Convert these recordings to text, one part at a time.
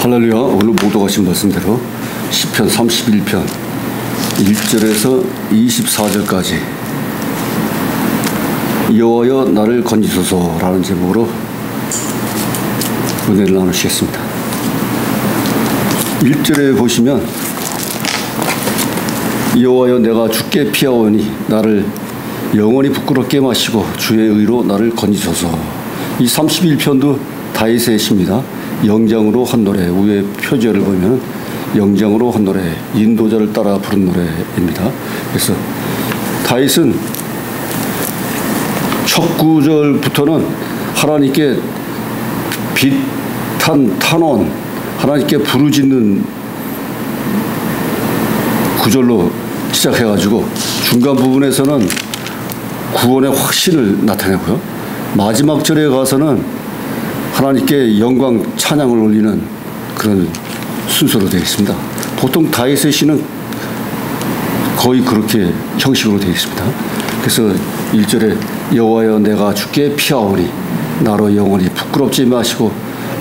할렐루야. 오늘 모독하신 말씀대로 시편 31편 1절에서 24절까지 여호와여 나를 건지소서라는 제목으로 은혜를 나누시겠습니다. 1절에 보시면 여호와여 내가 주께 피하오니 나를 영원히 부끄럽게 마시고 주의 의로 나를 건지소서. 이 31편도 다윗의 시입니다. 영장으로 한 노래, 위에 표제를 보면 영장으로 한 노래, 인도자를 따라 부른 노래입니다. 그래서 다윗은 첫 구절부터는 하나님께 비탄, 탄원, 하나님께 부르짖는 구절로 시작해가지고 중간 부분에서는 구원의 확신을 나타내고요. 마지막 절에 가서는 하나님께 영광 찬양을 올리는 그런 순서로 되어 있습니다. 보통 다윗의 시는 거의 그렇게 형식으로 되어 있습니다. 그래서 1절에 여호와여 내가 주께 피하오니 나로 영원히 부끄럽지 마시고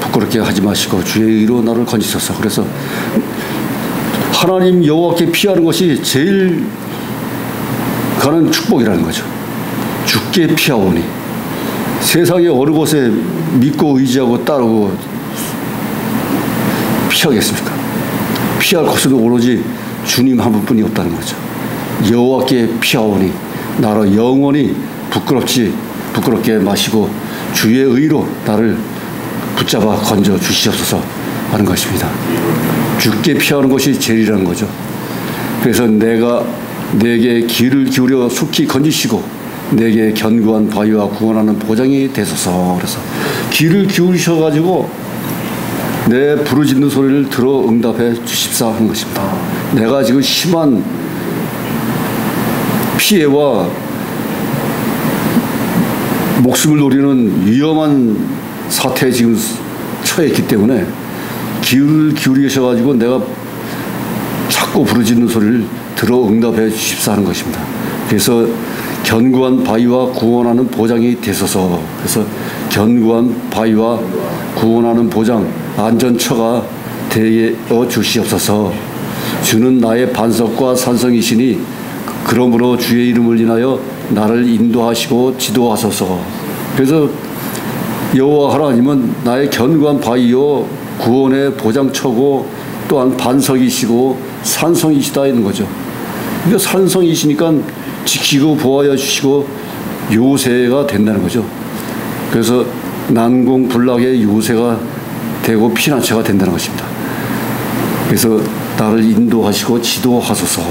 부끄럽게 하지 마시고 주의 의로 나를 건지소서. 그래서 하나님 여호와께 피하는 것이 제일 가는 축복이라는 거죠. 주께 피하오니 세상의 어느 곳에 믿고 의지하고 따르고 피하겠습니까? 피할 것은 오로지 주님 한 분뿐이 없다는 거죠. 여호와께 피하오니 나로 영원히 부끄럽게 마시고 주의 의로 나를 붙잡아 건져 주시옵소서 하는 것입니다. 주께 피하는 것이 제일이라는 거죠. 그래서 내가 내게 귀를 기울여 속히 건지시고 내게 견고한 바위와 구원하는 보장이 되소서. 그래서 귀를 기울이셔가지고 내 부르짖는 소리를 들어 응답해 주십사 하는 것입니다. 내가 지금 심한 피해와 목숨을 노리는 위험한 사태에 지금 처해 있기 때문에 귀를 기울이셔가지고 내가 자꾸 부르짖는 소리를 들어 응답해 주십사 하는 것입니다. 그래서 견고한 바위와 구원하는 보장이 되소서. 그래서 견고한 바위와 구원하는 보장, 안전처가 되어 주시옵소서. 주는 나의 반석과 산성이시니 그러므로 주의 이름을 인하여 나를 인도하시고 지도하소서. 그래서 여호와 하나님은 나의 견고한 바위요 구원의 보장처고 또한 반석이시고 산성이시다 있는 거죠. 그러니까 산성이시니까 지키고 보호하여 주시고 요새가 된다는 거죠. 그래서 난공불락의 요새가 되고 피난처가 된다는 것입니다. 그래서 나를 인도하시고 지도하소서.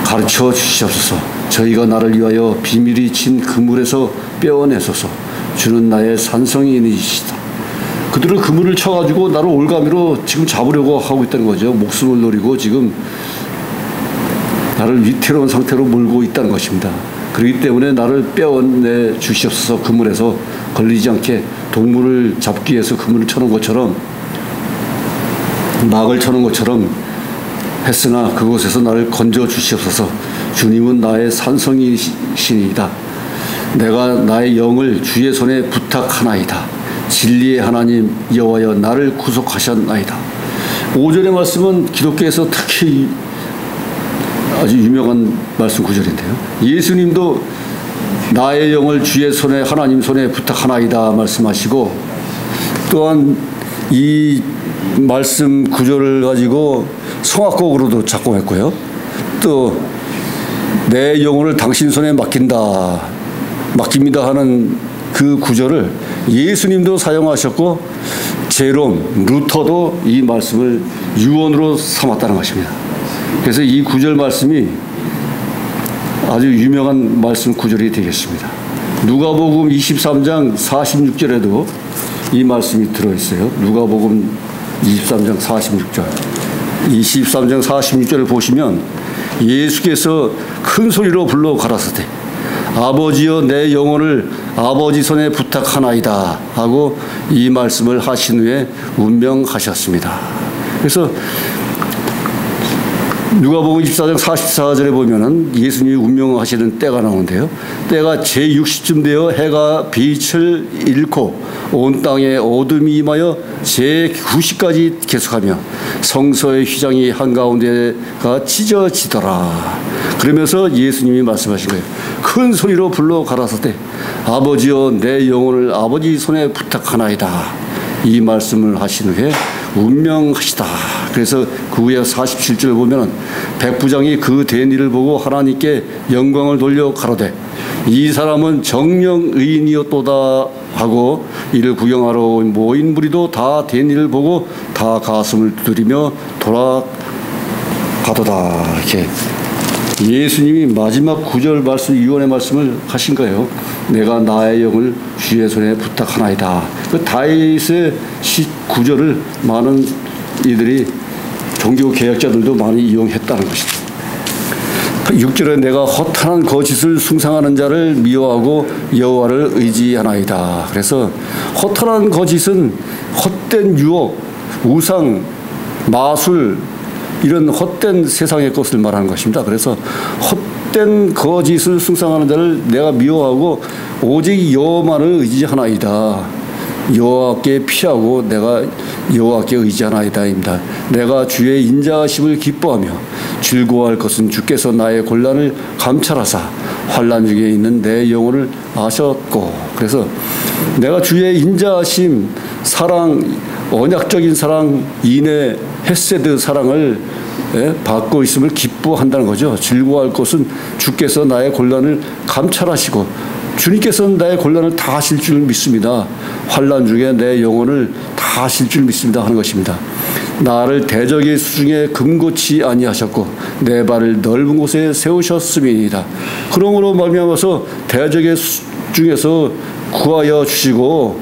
가르쳐 주시옵소서. 저희가 나를 위하여 비밀이 친 그물에서 빼어내소서. 주는 나의 산성이니시다. 그들은 그물을 쳐가지고 나를 올가미로 지금 잡으려고 하고 있다는 거죠. 목숨을 노리고 지금 나를 위태로운 상태로 몰고 있다는 것입니다. 그렇기 때문에 나를 빼어내 주시옵소서. 그물에서 걸리지 않게 동물을 잡기 위해서 그물을 쳐놓은 것처럼 막을 쳐놓은 것처럼 했으나 그곳에서 나를 건져 주시옵소서. 주님은 나의 산성이시니이다. 내가 나의 영을 주의 손에 부탁하나이다. 진리의 하나님 여호와여 나를 구속하셨나이다. 5절의 말씀은 기독교에서 특히 아주 유명한 말씀 구절인데요. 예수님도 나의 영을 주의 손에 하나님 손에 부탁하나이다 말씀하시고 또한 이 말씀 구절을 가지고 성악곡으로도 작곡했고요. 또 내 영혼을 당신 손에 맡깁니다 하는 그 구절을 예수님도 사용하셨고 제롬, 루터도 이 말씀을 유언으로 삼았다는 것입니다. 그래서 이 구절 말씀이 아주 유명한 말씀 구절이 되겠습니다. 누가복음 23장 46절에도 이 말씀이 들어있어요. 누가복음 23장 46절. 23장 46절을 보시면 예수께서 큰 소리로 불러 가라사대 아버지여 내 영혼을 아버지 손에 부탁하나이다 하고 이 말씀을 하신 후에 운명하셨습니다. 그래서 누가복음 24장 44절에 보면은 예수님이 운명하시는 때가 나오는데요. 때가 제60쯤 되어 해가 빛을 잃고 온 땅에 어둠이 임하여 제90까지 계속하며 성서의 휘장이 한가운데가 찢어지더라. 그러면서 예수님이 말씀하신 거예요. 큰 소리로 불러 가라사대 아버지여 내 영혼을 아버지 손에 부탁하나이다. 이 말씀을 하신 후에 운명하시다. 그래서 그 후에 47절 보면 백부장이 그 된 일을 보고 하나님께 영광을 돌려 가로되 이 사람은 정령 의인이었도다 하고 이를 구경하러 온 모인 무리도 다 된 일을 보고 다 가슴을 두드리며 돌아가도다. 이렇게 예수님이 마지막 구절 말씀, 유언의 말씀을 하신 거예요. 내가 나의 영을 주의 손에 부탁하나이다. 그 다윗의 구절을 많은 이들이 종교 개혁자들도 많이 이용했다는 것이다. 6절에 내가 허탄한 거짓을 숭상하는 자를 미워하고 여호와를 의지하나이다. 그래서 허탄한 거짓은 헛된 유혹, 우상, 마술 이런 헛된 세상의 것을 말하는 것입니다. 그래서 헛된 거짓을 숭상하는 자를 내가 미워하고 오직 여호와만을 의지하나이다. 여호와께 피하고 내가 여호와께 의지하나이다입니다. 내가 주의 인자하심을 기뻐하며 즐거워할 것은 주께서 나의 곤란을 감찰하사 환난 중에 있는 내 영혼을 아셨고. 그래서 내가 주의 인자하심, 사랑, 언약적인 사랑, 인애, 헤세드 사랑을 받고 있음을 기뻐한다는 거죠. 즐거워할 것은 주께서 나의 곤란을 감찰하시고 주님께서는 나의 곤란을 다 하실 줄 믿습니다. 환난 중에 내 영혼을 다 하실 줄 믿습니다 하는 것입니다. 나를 대적의 수중에 금고치 아니하셨고 내 발을 넓은 곳에 세우셨음이니이다. 그러므로 말미암아서 대적의 수중에서 구하여 주시고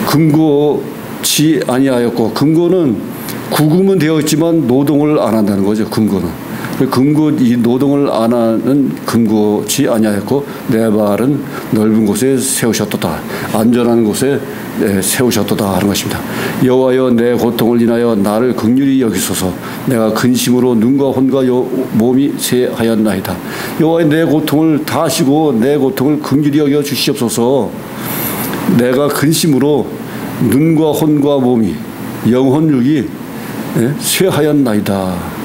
금고치 아니하였고, 금고는 구금은 되어 있지만 노동을 안 한다는 거죠. 금고는. 이 노동을 안 하는 금고치 아니하였고 내 발은 넓은 곳에 세우셨도다. 안전한 곳에 세우셨도다 하는 것입니다. 여호와여 내 고통을 인하여 나를 긍휼히 여기소서. 내가 근심으로 눈과 혼과 몸이 쇠하였나이다. 여호와여 내 고통을 다 하시고 내 고통을 긍휼히 여겨 주시옵소서. 내가 근심으로 눈과 혼과 몸이 영혼육이 쇠하였나이다.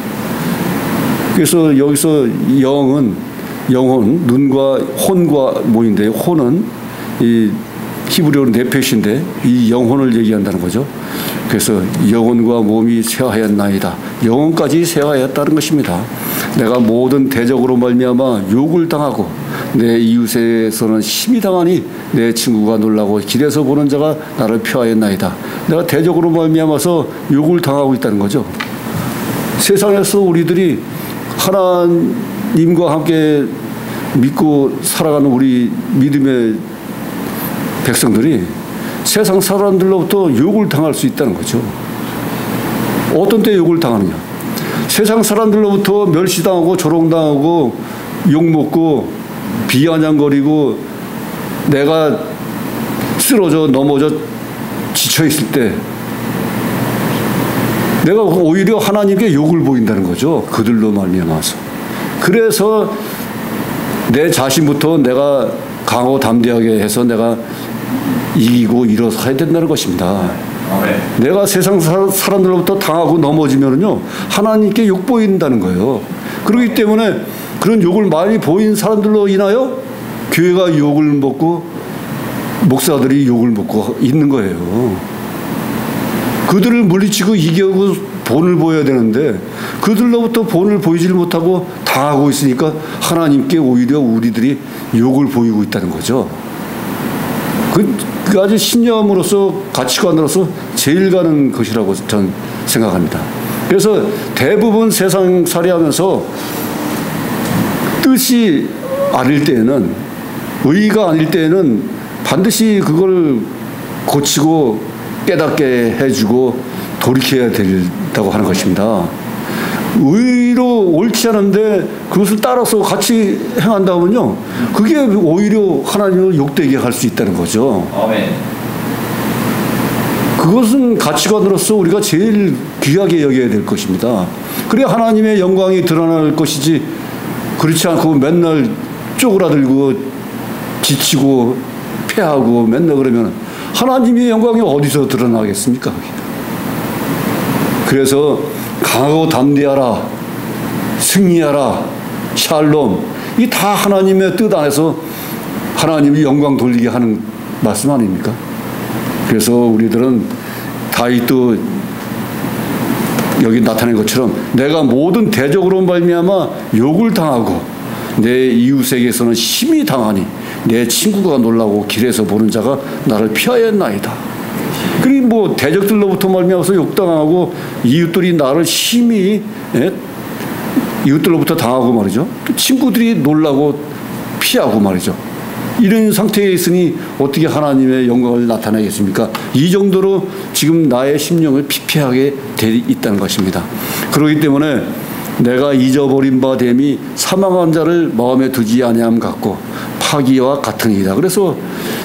그래서 여기서 영혼, 눈과 혼과 몸인데, 혼은 이 히브리어로 네페시인데 이 영혼을 얘기한다는 거죠. 그래서 영혼과 몸이 쇠하였나이다. 영혼까지 쇠하였다는 것입니다. 내가 모든 대적으로 말미암아 욕을 당하고 내 이웃에서는 심히 당하니 내 친구가 놀라고 길에서 보는 자가 나를 표하였나이다. 내가 대적으로 말미암아서 욕을 당하고 있다는 거죠. 세상에서 우리들이 하나님과 함께 믿고 살아가는 우리 믿음의 백성들이 세상 사람들로부터 욕을 당할 수 있다는 거죠. 어떤 때 욕을 당하느냐? 세상 사람들로부터 멸시당하고 조롱당하고 욕먹고 비아냥거리고 내가 쓰러져 넘어져 지쳐있을 때 내가 오히려 하나님께 욕을 보인다는 거죠. 그들로 말미암아서. 그래서 내 자신부터 내가 강하고 담대하게 해서 내가 이기고 일어서야 된다는 것입니다. 내가 세상 사람들로부터 당하고 넘어지면요 하나님께 욕 보인다는 거예요. 그렇기 때문에 그런 욕을 많이 보인 사람들로 인하여 교회가 욕을 먹고 목사들이 욕을 먹고 있는 거예요. 그들을 물리치고 이기고 본을 보여야 되는데 그들로부터 본을 보이지를 못하고 당하고 있으니까 하나님께 오히려 우리들이 욕을 보이고 있다는 거죠. 그 아주 신념으로서 가치관으로서 제일 가는 것이라고 전 생각합니다. 그래서 대부분 세상 살이하면서 뜻이 아닐 때에는, 의가 아닐 때에는 반드시 그걸 고치고 깨닫게 해주고 돌이켜야 된다고 하는 것입니다. 의로 옳지 않은데 그것을 따라서 같이 행한다면요 그게 오히려 하나님을 욕되게 할 수 있다는 거죠. 아멘. 그것은 가치관으로서 우리가 제일 귀하게 여겨야 될 것입니다. 그래야 하나님의 영광이 드러날 것이지, 그렇지 않고 맨날 쪼그라들고 지치고 패하고 맨날 그러면 하나님의 영광이 어디서 드러나겠습니까? 그래서 강하고 담대하라, 승리하라, 샬롬, 이 다 하나님의 뜻 안에서 하나님이 영광 돌리게 하는 말씀 아닙니까? 그래서 우리들은 다윗도 여기 나타낸 것처럼 내가 모든 대적으로 말미암아 욕을 당하고 내 이웃에게서는 심히 당하니 내 친구가 놀라고 길에서 보는 자가 나를 피하였나이다. 그리고 뭐 대적들로부터 말미암아서 욕당하고 이웃들이 나를 심히 이웃들로부터 당하고 말이죠. 또 친구들이 놀라고 피하고 말이죠. 이런 상태에 있으니 어떻게 하나님의 영광을 나타내겠습니까? 이 정도로 지금 나의 심령을 피폐하게 돼 있다는 것입니다. 그렇기 때문에 내가 잊어버린 바 됨이 사망한 자를 마음에 두지 아니함 같고 파기와 같으니이다. 그래서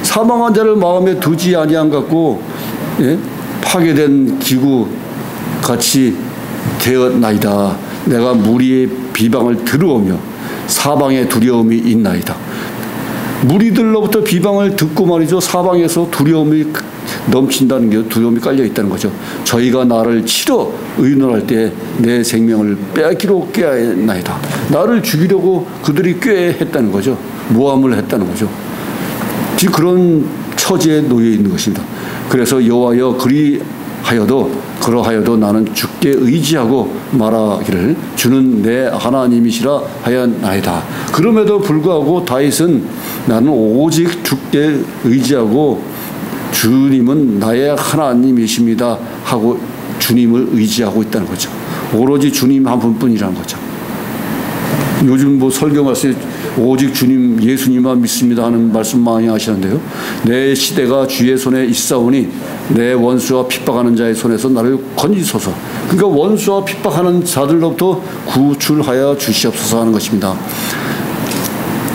사망한 자를 마음에 두지 아니함 같고 파괴된 기구 같이 되었나이다. 내가 무리의 비방을 들어오며 사방에 두려움이 있나이다. 무리들로부터 비방을 듣고 말이죠. 사방에서 두려움이 넘친다는 게 두려움이 깔려 있다는 거죠. 저희가 나를 치러 의논할 때 내 생명을 빼앗기로 꾀하였나이다. 나를 죽이려고 그들이 꾀했다는 거죠. 모함을 했다는 거죠. 지금 그런 처지에 놓여 있는 것입니다. 그래서 여호와여 그러하여도 나는 주께 의지하고 말하기를 주는 내 하나님이시라 하였나이다. 그럼에도 불구하고 다윗은 나는 오직 주께 의지하고 주님은 나의 하나님이십니다 하고 주님을 의지하고 있다는 거죠. 오로지 주님 한 분뿐이라는 거죠. 요즘 뭐 설교 말씀에 오직 주님 예수님만 믿습니다 하는 말씀 많이 하시는데요. 내 시대가 주의 손에 있사오니 내 원수와 핍박하는 자의 손에서 나를 건지소서. 그러니까 원수와 핍박하는 자들로부터 구출하여 주시옵소서 하는 것입니다.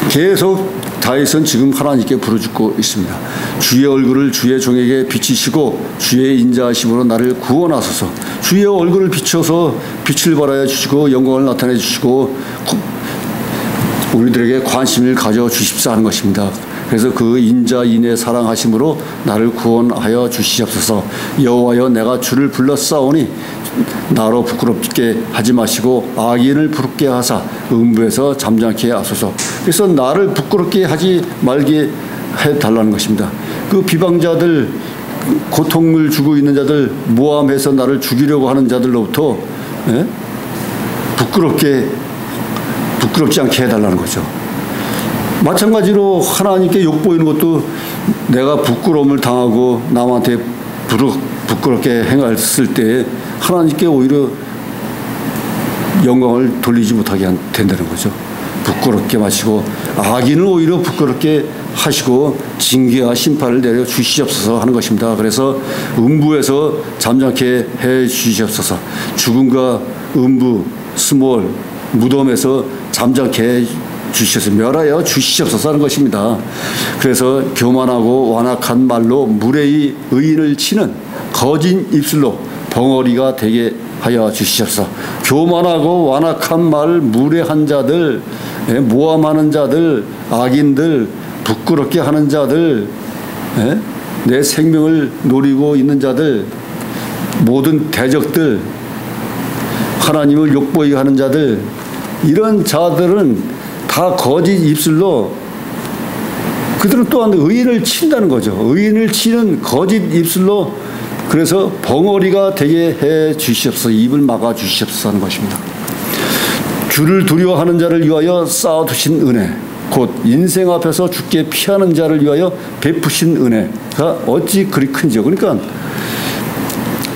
계속 다윗은 지금 하나님께 부르짖고 있습니다. 주의 얼굴을 주의 종에게 비치시고 주의 인자하심으로 나를 구원하소서. 주의 얼굴을 비춰서 빛을 발하여 주시고 영광을 나타내 주시고 우리들에게 관심을 가져 주십사 하는 것입니다. 그래서 그 인자인의 사랑하심으로 나를 구원하여 주시옵소서. 여호와여 내가 주를 불렀사오니 나로 부끄럽게 하지 마시고 악인을 부럽게 하사 음부에서 잠잠케 하소서. 그래서 나를 부끄럽게 하지 말게 해달라는 것입니다. 그 비방자들, 고통을 주고 있는 자들, 모함해서 나를 죽이려고 하는 자들로부터 부끄럽지 않게 해달라는 거죠. 마찬가지로 하나님께 욕보이는 것도 내가 부끄러움을 당하고 남한테 부끄럽게 행했을 때 하나님께 오히려 영광을 돌리지 못하게 된다는 거죠. 부끄럽게 마시고 악인을 오히려 부끄럽게 하시고 징계와 심판을 내려 주시옵소서 하는 것입니다. 그래서 음부에서 잠잠케 해 주시옵소서. 죽음과 음부, 스몰, 무덤에서 잠잠케 해 주시옵소서. 멸하여 주시옵소서 하는 것입니다. 그래서 교만하고 완악한 말로 무례히 의인을 치는 거짓 입술로 벙어리가 되게 하여 주시옵소서. 교만하고 완악한 말, 무례한 자들, 모함하는 자들, 악인들, 부끄럽게 하는 자들, 내 생명을 노리고 있는 자들, 모든 대적들, 하나님을 욕보이게 하는 자들, 이런 자들은 다 거짓 입술로 그들은 또한 의인을 친다는 거죠. 의인을 치는 거짓 입술로 그래서 벙어리가 되게 해 주시옵소서. 입을 막아 주시옵소서 하는 것입니다. 주를 두려워하는 자를 위하여 쌓아두신 은혜, 곧 인생 앞에서 주께 피하는 자를 위하여 베푸신 은혜가 어찌 그리 큰지요. 그러니까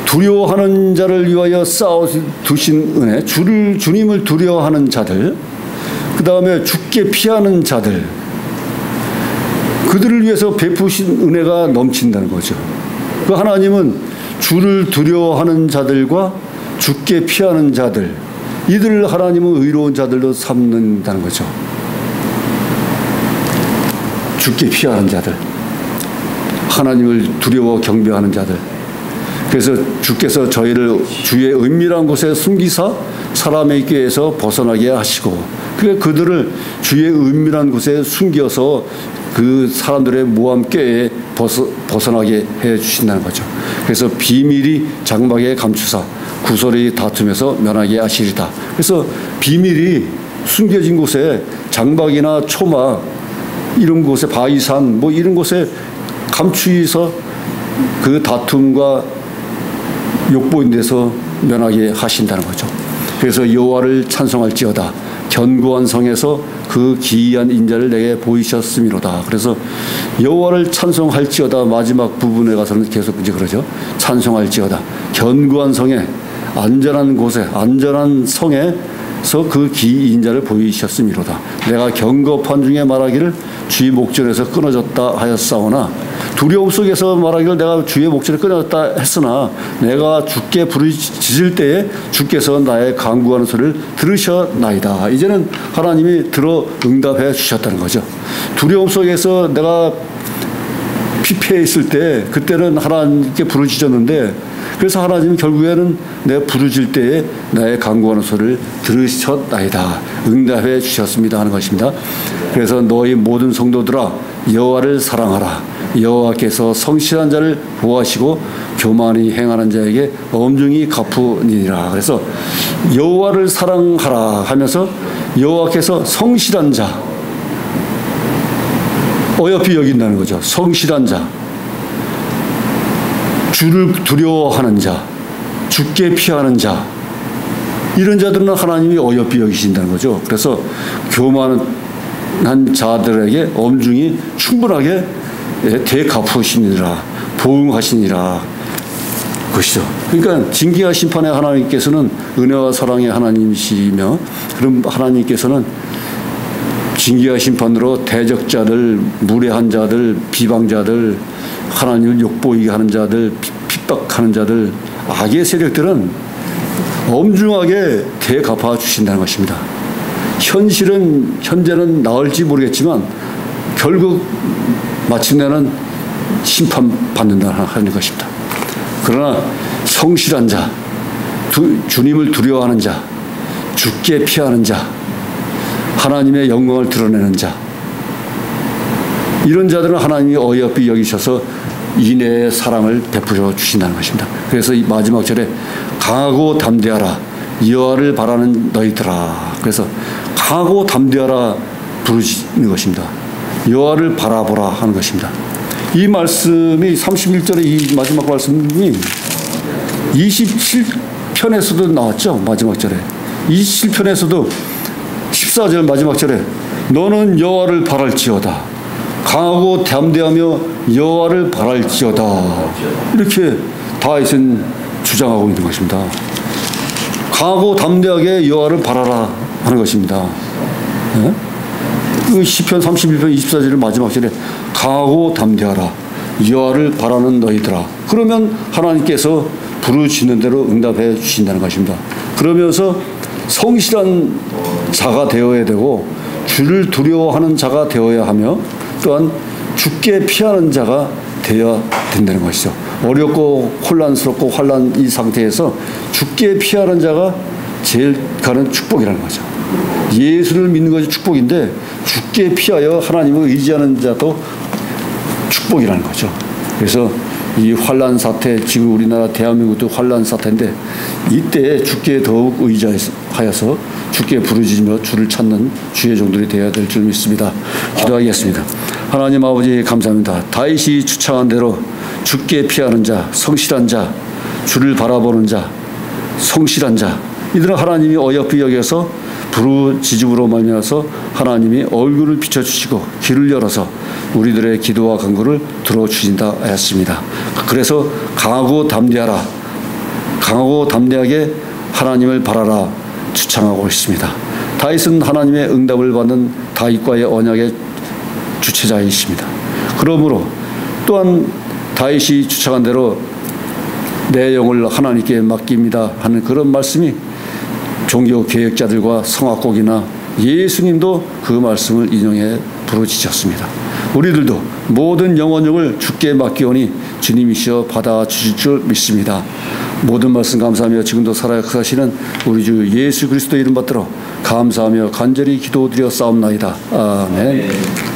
두려워하는 자를 위하여 쌓아두신 은혜, 주님을 두려워하는 자들, 그 다음에 주께 피하는 자들, 그들을 위해서 베푸신 은혜가 넘친다는 거죠. 그 하나님은 주를 두려워하는 자들과 주께 피하는 자들, 이들을 하나님은 의로운 자들로 삼는다는 거죠. 주께 피하는 자들, 하나님을 두려워 경배하는 자들, 그래서 주께서 저희를 주의 은밀한 곳에 숨기사 사람의 꾀에서 벗어나게 하시고, 그들을 주의 은밀한 곳에 숨겨서 그 사람들의 모함 꾀에 벗어나게 해 주신다는 거죠. 그래서 비밀이 장막에 감추사 구설이 다툼에서 면하게 하시리다. 그래서 비밀이 숨겨진 곳에 장막이나 초막 이런 곳에 바위산 뭐 이런 곳에 감추어서 그 다툼과 욕보인 데서 면하게 하신다는 거죠. 그래서 여호와를 찬송할지어다. 견고한 성에서 그 기이한 인자를 내게 보이셨음이로다. 그래서 여호와를 찬송할지어다 마지막 부분에 가서는 계속 이제 그러죠. 찬송할지어다. 견고한 성에 안전한 곳에 안전한 성에서 그 기이한 인자를 보이셨음이로다. 내가 경겁한 중에 말하기를 주의 목전에서 끊어졌다 하였사오나 두려움 속에서 말하기를 내가 주의 목전에 끊어졌다 했으나 내가 주께 부르짖을 때에 주께서 나의 간구하는 소리를 들으셨나이다. 이제는 하나님이 들어 응답해 주셨다는 거죠. 두려움 속에서 내가 피폐해 있을 때 그때는 하나님께 부르짖었는데, 그래서 하나님은 결국에는 내가 부르짖을 때에 나의 간구하는 소리를 들으셨나이다. 응답해 주셨습니다 하는 것입니다. 그래서 너희 모든 성도들아 여호와를 사랑하라. 여호와께서 성실한 자를 보호하시고 교만히 행하는 자에게 엄중히 갚으니라. 그래서 여호와를 사랑하라 하면서 여호와께서 성실한 자 어여삐 여긴다는 거죠. 성실한 자, 주를 두려워하는 자, 주께 피하는 자, 이런 자들은 하나님이 어여삐 여기신다는 거죠. 그래서 교만한 자들에게 엄중히 충분하게 되갚으시니라, 보응하시니라 것이죠. 그러니까 징계와 심판의 하나님께서는 은혜와 사랑의 하나님이시며, 그럼 하나님께서는 징계와 심판으로 대적자들, 무례한 자들, 비방자들, 하나님을 욕보이게 하는 자들, 핍박하는 자들, 악의 세력들은 엄중하게 대갚아 주신다는 것입니다. 현재는 나을지 모르겠지만 결국 마침내는 심판받는다 하는 것입니다. 그러나 성실한 자, 주님을 두려워하는 자, 주께 피하는 자, 하나님의 영광을 드러내는 자, 이런 자들은 하나님이 어여삐 여기셔서 인애의 사랑을 베풀어 주신다는 것입니다. 그래서 이 마지막 절에 강하고 담대하라 여호와를 바라는 너희들아. 그래서 강하고 담대하라 부르시는 것입니다. 여호와를 바라보라 하는 것입니다. 이 말씀이 31절의 이 마지막 말씀이 27편에서도 나왔죠. 마지막 절에 27편에서도 14절 마지막 절에 너는 여호와를 바랄지어다. 강하고 담대하며 여호와를 바랄지어다. 이렇게 다윗은 주장하고 있는 것입니다. 강하고 담대하게 여호와를 바라라 하는 것입니다. 네? 그 시편 31편 24절의 마지막 절에 강하고 담대하라 여호와를 바라는 너희들아. 그러면 하나님께서 부르시는 대로 응답해 주신다는 것입니다. 그러면서 성실한 자가 되어야 되고 주를 두려워하는 자가 되어야 하며 또한 주께 피하는 자가 되어야 된다는 것이죠. 어렵고 혼란스럽고 환난 이 상태에서 주께 피하는 자가 제일 가는 축복이라는 거죠. 예수를 믿는 것이 축복인데 주께 피하여 하나님을 의지하는 자도 축복이라는 거죠. 그래서 이 환난 사태, 지금 우리나라 대한민국도 환난 사태인데 이때 주께 더욱 의지하여서 주께 부르짖으며 주를 찾는 주의 종들이 되어야 될 줄 믿습니다. 기도하겠습니다. 하나님 아버지 감사합니다. 다윗이 주창한 대로 주께 피하는 자, 성실한 자, 주를 바라보는 자, 성실한 자, 이들은 하나님이 어여삐 여겨서 부르짖음으로 말미암아서 하나님이 얼굴을 비춰주시고 귀를 열어서 우리들의 기도와 간구를 들어주신다 하였습니다. 그래서 강하고 담대하라, 강하고 담대하게 하나님을 바라라 주창하고 있습니다. 다윗은 하나님의 응답을 받는 다윗과의 언약의 주체자이십니다. 그러므로 또한 다윗이 주창한 대로 내 영을 하나님께 맡깁니다 하는 그런 말씀이 종교 개혁자들과 성악곡이나 예수님도 그 말씀을 인용해 부르짖었습니다. 우리들도 모든 영혼을 주께 맡기오니 주님이시여 받아주실 줄 믿습니다. 모든 말씀 감사하며 지금도 살아 역사하시는 우리 주 예수 그리스도 이름 받들어 감사하며 간절히 기도드려 싸움나이다. 아멘.